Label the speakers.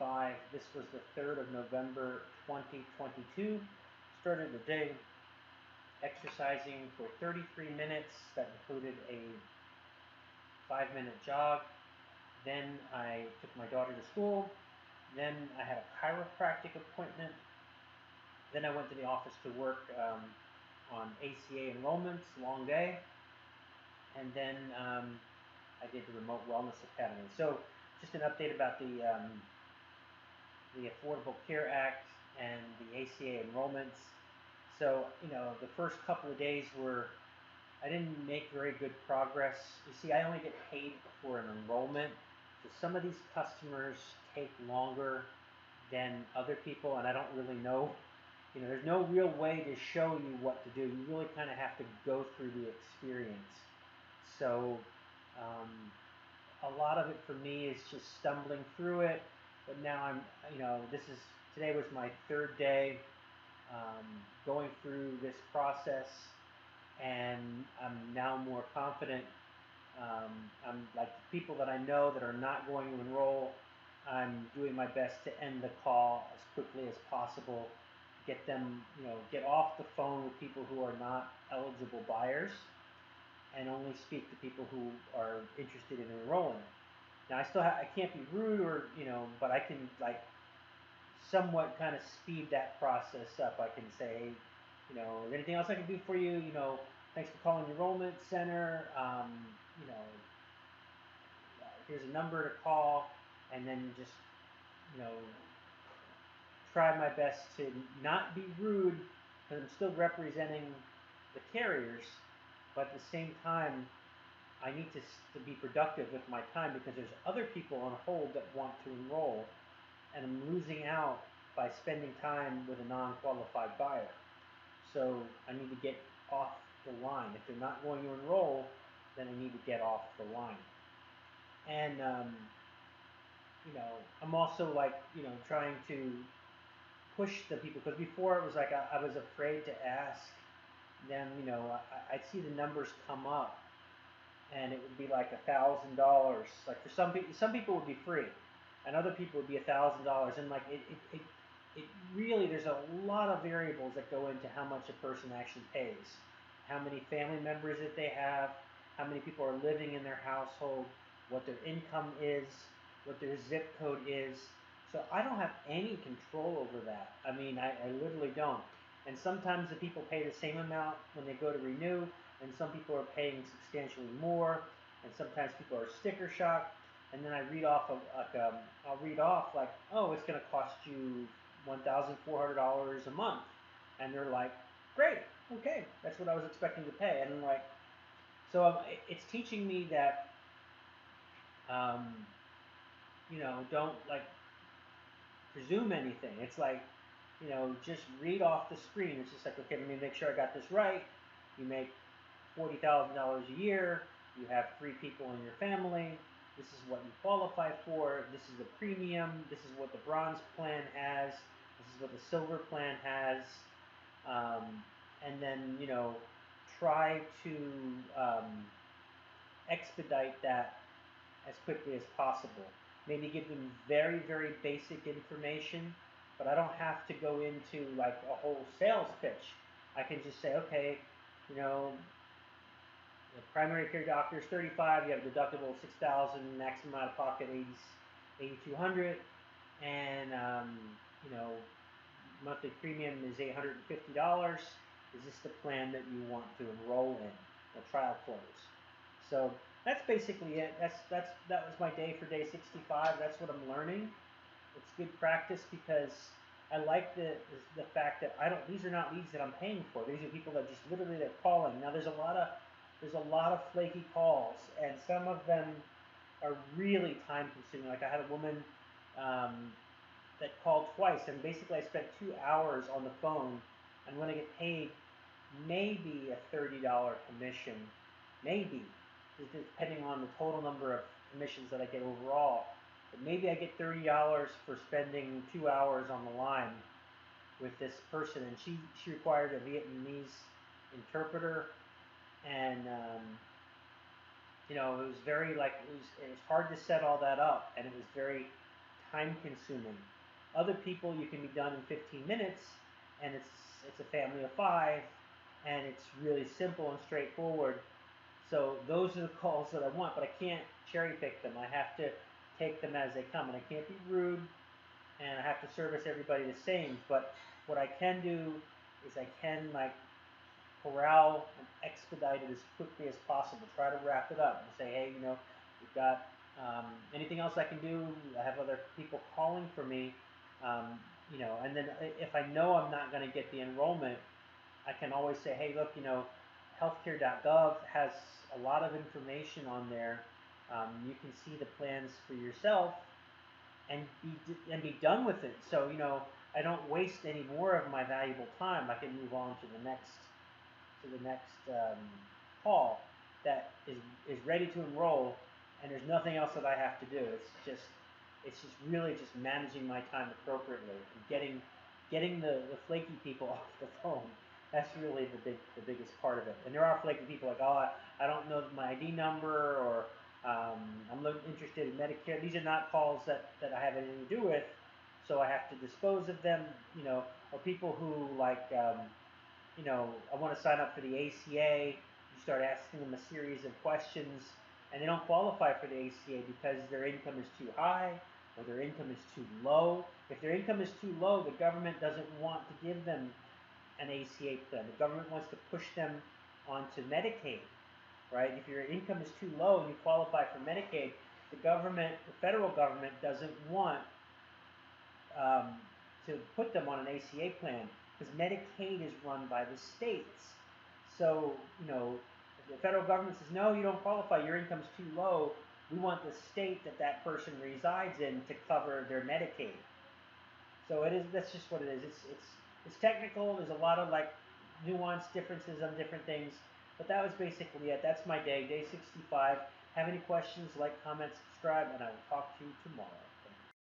Speaker 1: 6:55. This was the 3rd of November 2022. Started the day exercising for 33 minutes. That included a 5-minute jog. Then I took my daughter to school. Then I had a chiropractic appointment. Then I went to the office to work on ACA enrollments, long day. And then I did the Remote Wellness Academy. So just an update about the Affordable Care Act and the ACA enrollments. So, the first couple of days I didn't make very good progress. You see, I only get paid for an enrollment. So some of these customers take longer than other people, and I don't really know. There's no real way to show you what to do. You really kind of have to go through the experience. So a lot of it for me is just stumbling through it. But now today was my third day going through this process, and I'm now more confident. I'm like the people that I know that are not going to enroll. I'm doing my best to end the call as quickly as possible, get them, get off the phone with people who are not eligible buyers, and only speak to people who are interested in enrolling. Now I can't be rude or but I can like somewhat kind of speed that process up. I can say, is there anything else I can do for you? Thanks for calling the enrollment center. Here's a number to call, and then just you know try my best to not be rude, because I'm still representing the carriers, but at the same time, I need to be productive with my time, because there's other people on hold that want to enroll, and I'm losing out by spending time with a non-qualified buyer. So I need to get off the line. If they're not going to enroll, then I need to get off the line. And I'm also trying to push the people, because before it was like I was afraid to ask them. I'd see the numbers come up, and it would be like $1,000. Like for some people would be free, and other people would be $1,000. And like it really, there's a lot of variables that go into how much a person actually pays, how many family members that they have, how many people are living in their household, what their income is, what their zip code is. So I don't have any control over that. I mean, I literally don't. And sometimes the people pay the same amount when they go to renew, and some people are paying substantially more, and sometimes people are sticker shock. And then I read off I'll read off like, oh, it's going to cost you $1,400 a month, and they're like, great, okay, that's what I was expecting to pay. And like, so it's teaching me that, don't like presume anything. It's like, just read off the screen. It's just like, okay, let me make sure I got this right. You make $40,000 a year. You have 3 people in your family. This is what you qualify for. This is the premium. This is what the bronze plan has. This is what the silver plan has. And then, try to expedite that as quickly as possible. Maybe give them very, very basic information, but I don't have to go into like a whole sales pitch. I can just say, okay, the primary care doctor is 35. You have a deductible of 6,000, maximum out of pocket 8,200, and monthly premium is $850. Is this the plan that you want to enroll in? The trial close. So that's basically it. That was my day for day 65. That's what I'm learning. It's good practice, because I like the fact that these are not leads that I'm paying for. These are people that just literally they're calling. Now there's a lot of flaky calls, and some of them are really time consuming. Like I had a woman that called twice, and basically I spent 2 hours on the phone. I'm going to get paid maybe a $30 commission, maybe, depending on the total number of commissions that I get overall. But maybe I get $30 for spending 2 hours on the line with this person, and she required a Vietnamese interpreter, and it was very it was hard to set all that up, and it was very time consuming. Other people, you can be done in 15 minutes, and it's a family of five, and it's really simple and straightforward. So those are the calls that I want, but I can't cherry pick them. I have to take them as they come, and I can't be rude, and I have to service everybody the same. But what I can do is I can like corral and expedite it as quickly as possible. Try to wrap it up and say, hey, we've got anything else I can do? I have other people calling for me, and then if I know I'm not going to get the enrollment, I can always say, hey, look, healthcare.gov has a lot of information on there. You can see the plans for yourself and be done with it. So I don't waste any more of my valuable time. I can move on to the next call that is ready to enroll, and there's nothing else that I have to do. It's just really just managing my time appropriately and getting the flaky people off the phone. That's really the biggest part of it. And there are flaky people like, oh, I don't know my ID number, or I'm interested in Medicare. These are not calls that I have anything to do with, so I have to dispose of them. Or people who like I want to sign up for the ACA. You start asking them a series of questions, and they don't qualify for the ACA because their income is too high or their income is too low. If their income is too low, the government doesn't want to give them an ACA plan. The government wants to push them onto Medicaid, right? If your income is too low and you qualify for Medicaid, the federal government doesn't want um, to put them on an ACA plan because Medicaid is run by the states. So, if the federal government says, no, you don't qualify, your income's too low, we want the state that person resides in to cover their Medicaid. So that's just what it is. It's technical. There's a lot of like nuanced differences on different things, but that was basically it. That's my day 65. Have any questions, like, comment, subscribe, and I will talk to you tomorrow.